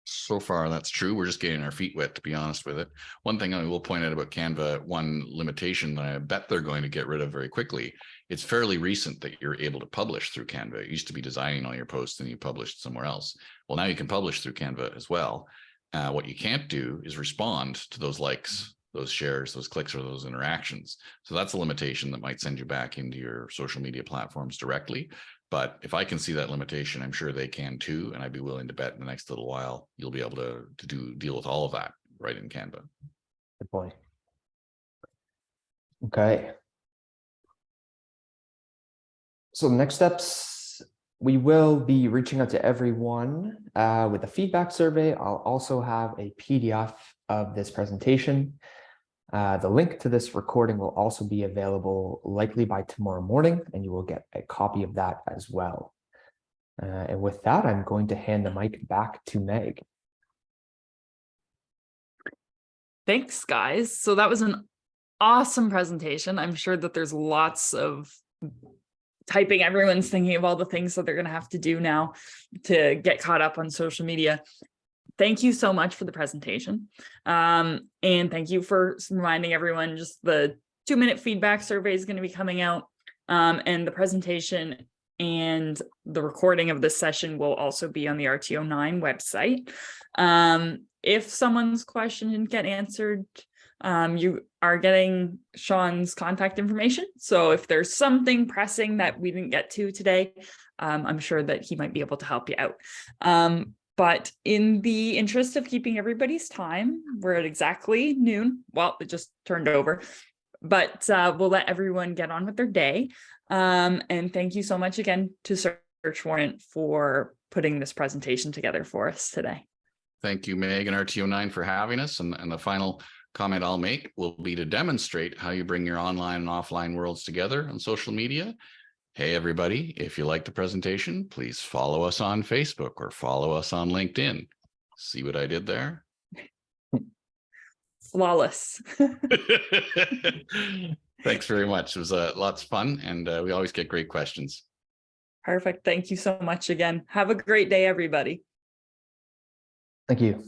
So far, that's true. We're just getting our feet wet, to be honest with it. One thing I will point out about Canva, one limitation that I bet they're going to get rid of very quickly, it's fairly recent that you're able to publish through Canva. It used to be designing all your posts and you published somewhere else. Well, now you can publish through Canva as well. What you can't do is respond to those likes, those shares, those clicks, or those interactions. So that's a limitation that might send you back into your social media platforms directly. But if I can see that limitation, I'm sure they can too. And I'd be willing to bet in the next little while, you'll be able to deal with all of that right in Canva. Good point. Okay. So the next steps, we will be reaching out to everyone with a feedback survey. I'll also have a PDF of this presentation. The link to this recording will also be available likely by tomorrow morning, and you will get a copy of that as well. And with that, I'm going to hand the mic back to Meg. Thanks, guys. So that was an awesome presentation. I'm sure that there's lots of typing. Everyone's thinking of all the things that they're going to have to do now to get caught up on social media. Thank you so much for the presentation. And thank you for reminding everyone, just the 2-minute feedback survey is going to be coming out, and the presentation and the recording of this session will also be on the RTO9 website. If someone's question didn't get answered, you are getting Sean's contact information. So if there's something pressing that we didn't get to today, I'm sure that he might be able to help you out. But in the interest of keeping everybody's time, we're at exactly noon. Well, it just turned over, but we'll let everyone get on with their day. And thank you so much again to Search Warrant for putting this presentation together for us today. Thank you, Meg and RTO9 for having us. And the final comment I'll make will be to demonstrate how you bring your online and offline worlds together on social media. Hey, everybody, if you like the presentation, please follow us on Facebook or follow us on LinkedIn. See what I did there? Flawless. Thanks very much. It was lots of fun, and we always get great questions. Perfect. Thank you so much again. Have a great day, everybody. Thank you.